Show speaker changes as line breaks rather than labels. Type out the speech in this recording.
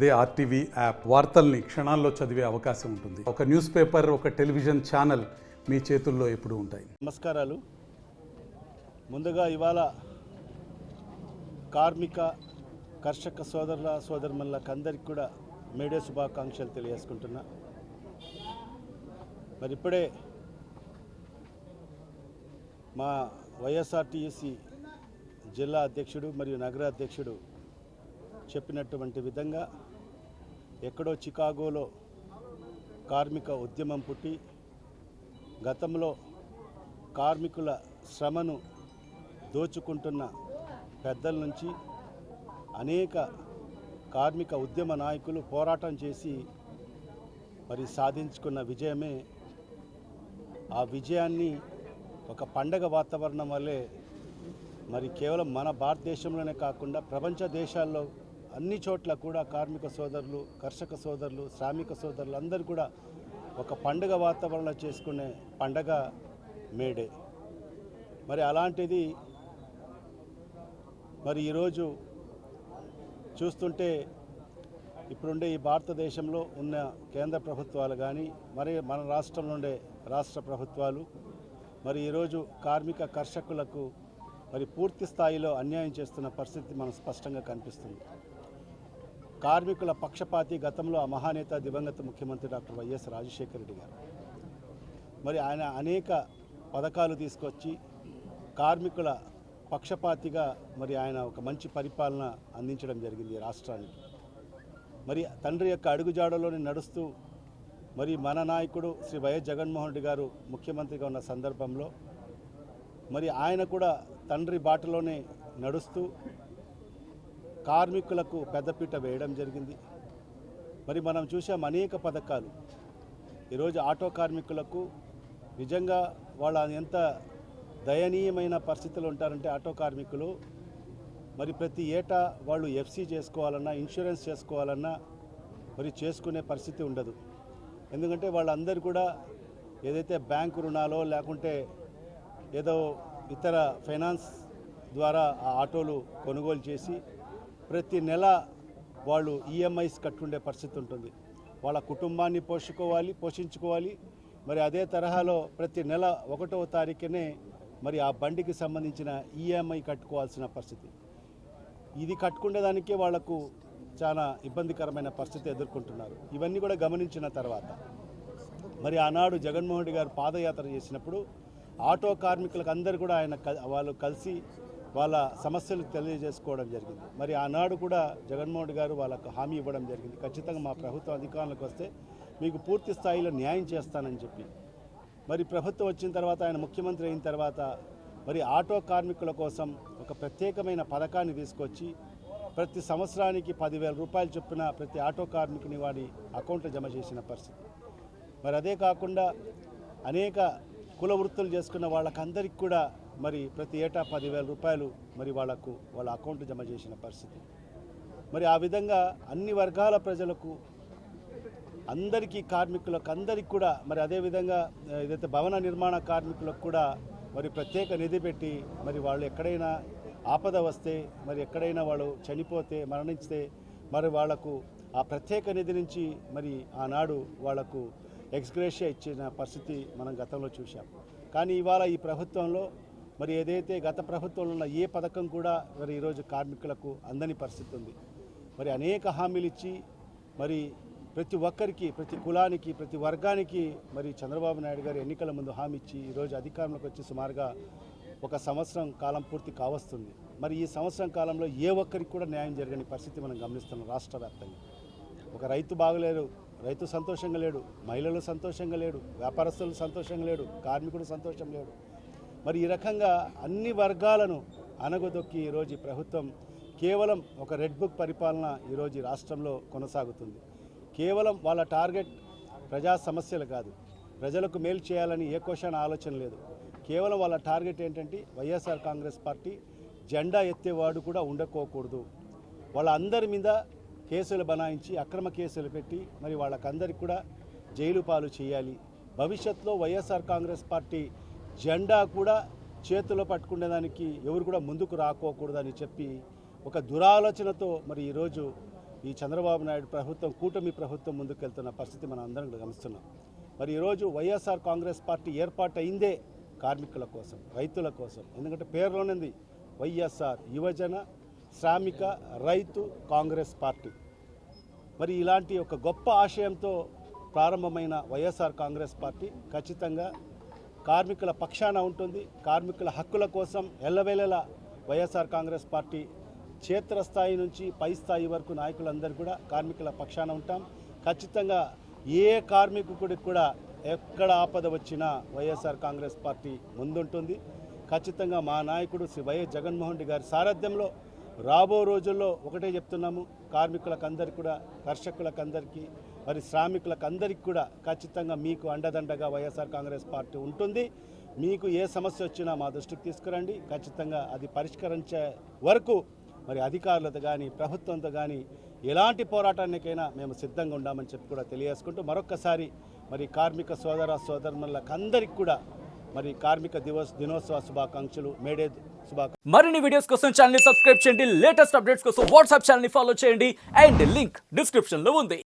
అదే RTV app వార్తల్ని క్షణాల్లో చదివే అవకాశం ఉంటుంది. ఒక న్యూస్ పేపర్, ఒక టెలివిజన్ ఛానల్ మీ చేతుల్లో ఎప్పుడూ ఉంటాయి.
నమస్కారాలు. ముందుగా ఇవాళ కార్మిక కర్షక సోదరులకు అందరికీ కూడా మేడే శుభాకాంక్షలు తెలియజేసుకుంటున్నా. మరి ఇప్పుడే మా వైఎస్ఆర్టీసీ జిల్లా అధ్యక్షుడు మరియు నగర అధ్యక్షుడు చెప్పినటువంటి విధంగా ఎక్కడో చికాగోలో కార్మిక ఉద్యమం పుట్టి గతంలో కార్మికుల శ్రమను దోచుకుంటున్న పెద్దల నుంచి అనేక కార్మిక ఉద్యమ నాయకులు పోరాటం చేసి మరి సాధించుకున్న విజయమే. ఆ విజయాన్ని ఒక పండగ వాతావరణం వల్లే మరి కేవలం మన భారతదేశంలోనే కాకుండా ప్రపంచ దేశాల్లో అన్ని చోట్ల కూడా కార్మిక సోదరులు, కర్షక సోదరులు, శ్రామిక సోదరులు అందరూ కూడా ఒక పండుగ వాతావరణంలో చేసుకునే పండగ మేడే. మరి అలాంటిది మరి ఈరోజు చూస్తుంటే ఇప్పుడుండే ఈ భారతదేశంలో ఉన్న కేంద్ర ప్రభుత్వాలు కానీ మరి మన రాష్ట్రంలో ఉండే రాష్ట్ర ప్రభుత్వాలు మరి ఈరోజు కార్మిక కర్షకులకు మరి పూర్తి స్థాయిలో అన్యాయం చేస్తున్న పరిస్థితి మనకు స్పష్టంగా కనిపిస్తుంది. కార్మికుల పక్షపాతి గతంలో ఆ మహానేత దివంగత ముఖ్యమంత్రి డాక్టర్ వైఎస్ రాజశేఖర రెడ్డి గారు మరి ఆయన అనేక పథకాలు తీసుకొచ్చి కార్మికుల పక్షపాతిగా మరి ఆయన ఒక మంచి పరిపాలన అందించడం జరిగింది రాష్ట్రానికి. మరి తండ్రి యొక్క అడుగుజాడలోనే నడుస్తూ మరి మన నాయకుడు శ్రీ వైఎస్ జగన్మోహన్ రెడ్డి గారు ముఖ్యమంత్రిగా ఉన్న సందర్భంలో మరి ఆయన కూడా తండ్రి బాటలోనే నడుస్తూ కార్మికులకు పెద్దపీట వేయడం జరిగింది. మరి మనం చూసాం అనేక పథకాలు. ఈరోజు ఆటో కార్మికులకు నిజంగా వాళ్ళ ఎంత దయనీయమైన పరిస్థితులు ఉంటారంటే ఆటో కార్మికులు మరి ప్రతి ఏటా వాళ్ళు ఎఫ్సీ చేసుకోవాలన్నా, ఇన్సూరెన్స్ చేసుకోవాలన్నా మరి చేసుకునే పరిస్థితి ఉండదు. ఎందుకంటే వాళ్ళందరూ కూడా ఏదైతే బ్యాంకు రుణాలో లేకుంటే ఏదో ఇతర ఫైనాన్స్ ద్వారా ఆ ఆటోలు కొనుగోలు చేసి ప్రతి నెల వాళ్ళు ఈఎంఐస్ కట్టుండే పరిస్థితి ఉంటుంది. వాళ్ళ కుటుంబాన్ని పోషించుకోవాలి. మరి అదే తరహాలో ప్రతి నెల 1వ తారీఖునే మరి ఆ బండికి సంబంధించిన ఈఎంఐ కట్టుకోవాల్సిన పరిస్థితి. ఇది కట్టుకునేదానికే వాళ్లకు చాలా ఇబ్బందికరమైన పరిస్థితి ఎదుర్కొంటున్నారు. ఇవన్నీ కూడా గమనించిన తర్వాత మరి ఆనాడు జగన్మోహన్ రెడ్డి గారు పాదయాత్ర చేసినప్పుడు ఆటో కార్మికులకు అందరూ కూడా వాళ్ళు కలిసి వాళ్ళ సమస్యలు తెలియజేసుకోవడం జరిగింది. మరి ఆనాడు కూడా జగన్మోహన్ రెడ్డి గారు వాళ్ళకు హామీ ఇవ్వడం జరిగింది, ఖచ్చితంగా మా ప్రభుత్వం అధికారంలోకి వస్తే మీకు పూర్తి స్థాయిలో న్యాయం చేస్తానని చెప్పి. మరి ప్రభుత్వం వచ్చిన తర్వాత ఆయన ముఖ్యమంత్రి అయిన తర్వాత మరి ఆటో కార్మికుల కోసం ఒక ప్రత్యేకమైన పథకాన్ని తీసుకొచ్చి ప్రతి సంవత్సరానికి 10,000 రూపాయలు చొప్పున ప్రతి ఆటో కార్మికుని వాడి అకౌంట్లో జమ చేసిన పరిస్థితి. మరి అదే కాకుండా అనేక కుల వృత్తులు చేసుకున్న వాళ్ళకందరికీ కూడా మరి ప్రతి ఏటా 10,000 రూపాయలు మరి వాళ్ళ అకౌంట్ జమ చేసిన పరిస్థితి. మరి ఆ విధంగా అన్ని వర్గాల ప్రజలకు అందరికీ కార్మికులకు అందరికీ కూడా మరి అదేవిధంగా ఏదైతే భవన నిర్మాణ కార్మికులకు కూడా మరి ప్రత్యేక నిధి పెట్టి మరి వాళ్ళు ఎక్కడైనా ఆపద వస్తే మరి ఎక్కడైనా వాళ్ళు చనిపోతే మరణిస్తే మరి వాళ్లకు ఆ ప్రత్యేక నిధి నుంచి మరి ఆనాడు వాళ్లకు ఎక్స్గ్రేషియా ఇచ్చిన పరిస్థితి మనం గతంలో చూసాం. కానీ ఇవాళ ఈ ప్రభుత్వంలో మరి ఏదైతే గత ప్రభుత్వంలో ఉన్న ఏ పథకం కూడా మరి ఈరోజు కార్మికులకు అందని పరిస్థితి ఉంది. మరి అనేక హామీలు ఇచ్చి మరి ప్రతి ఒక్కరికి, ప్రతి కులానికి, ప్రతి వర్గానికి మరి చంద్రబాబు నాయుడు గారు ఎన్నికల ముందు హామీ ఇచ్చి ఈరోజు అధికారంలోకి వచ్చి సుమారుగా 1 సంవత్సరం కాలం పూర్తి కావస్తుంది. మరి ఈ సంవత్సరం కాలంలో ఏ ఒక్కరికి కూడా న్యాయం జరగని పరిస్థితి మనం గమనిస్తున్నాం రాష్ట్ర వ్యాప్తంగా. ఒక రైతు బాగలేడు, రైతు సంతోషంగా లేడు, మహిళలు సంతోషంగా లేడు, వ్యాపారస్తులు సంతోషంగా లేడు, కార్మికుడు సంతోషం లేడు. మరి ఈ రకంగా అన్ని వర్గాలను అనగదొక్కి ఈరోజు ఈ ప్రభుత్వం కేవలం ఒక రెడ్ బుక్ పరిపాలన ఈరోజు ఈ రాష్ట్రంలో కొనసాగుతుంది. కేవలం వాళ్ళ టార్గెట్ ప్రజా సమస్యలు కాదు, ప్రజలకు మేలు చేయాలని ఏ క్వశ్చన్ ఆలోచన లేదు. కేవలం వాళ్ళ టార్గెట్ ఏంటంటే వైఎస్ఆర్ కాంగ్రెస్ పార్టీ జెండా ఎత్తేవాడు కూడా ఉండకోకూడదు. వాళ్ళందరి మీద కేసులు బనాయించి అక్రమ కేసులు పెట్టి మరి వాళ్ళకందరికీ కూడా జైలు పాలు చేయాలి. భవిష్యత్తులో వైఎస్ఆర్ కాంగ్రెస్ పార్టీ జెండా కూడా చేతిలో పట్టుకునేదానికి ఎవరు కూడా ముందుకు రాకోకూడదని చెప్పి ఒక దురాలోచనతో మరి ఈరోజు ఈ చంద్రబాబు నాయుడు ప్రభుత్వం కూటమి ప్రభుత్వం ముందుకెళ్తున్న పరిస్థితి మనం అందరం గమనిస్తున్నాం. మరి ఈరోజు వైఎస్ఆర్ కాంగ్రెస్ పార్టీ ఏర్పాటు అయిందే కార్మికుల కోసం, రైతుల కోసం. ఎందుకంటే పేరులోనింది వైఎస్ఆర్, యువజన శ్రామిక రైతు కాంగ్రెస్ పార్టీ. మరి ఇలాంటి ఒక గొప్ప ఆశయంతో ప్రారంభమైన వైఎస్ఆర్ కాంగ్రెస్ పార్టీ ఖచ్చితంగా కార్మికుల పక్షాన ఉంటుంది. కార్మికుల హక్కుల కోసం ఎల్లవేళలా వైఎస్ఆర్ కాంగ్రెస్ పార్టీ క్షేత్రస్థాయి నుంచి పై స్థాయి వరకు నాయకులందరూ కూడా కార్మికుల పక్షాన ఉంటాం. ఖచ్చితంగా ఏ కార్మికుడికి కూడా ఎక్కడ ఆపద వచ్చినా వైఎస్ఆర్ కాంగ్రెస్ పార్టీ ముందుంటుంది. ఖచ్చితంగా మా నాయకుడు శ్రీ వైఎస్ జగన్మోహన్ రెడ్డి గారి సారథ్యంలో రాబో రోజుల్లో ఒకటే చెప్తున్నాము, కార్మికులకందరికీ కూడా, కర్షకులకందరికీ, మరి శ్రామికులకందరికీ కూడా ఖచ్చితంగా మీకు అండదండగా వైఎస్ఆర్ కాంగ్రెస్ పార్టీ ఉంటుంది. మీకు ఏ సమస్య వచ్చినా మా దృష్టికి తీసుకురండి. ఖచ్చితంగా అది పరిష్కరించే వరకు మరి అధికారులతో కానీ ప్రభుత్వంతో కానీ ఎలాంటి పోరాటానికైనా మేము సిద్ధంగా ఉన్నామని చెప్పి కూడా తెలియజేసుకుంటూ మరొక్కసారి మరి కార్మిక సోదర సోదరులందరికీ కూడా మరి కార్మిక దినోత్సవ శుభాకాంక్షలు, మేడే శుభాకాంక్షలు.
మరిన్ని వీడియోస్ కోసం ఛానల్ ని సబ్స్క్రైబ్ చేయండి. లేటెస్ట్ అప్డేట్స్ కోసం వాట్సాప్ ఛానల్ ని ఫాలో చేయండి. అండ్ లింక్ డిస్క్రిప్షన్ లో ఉంది.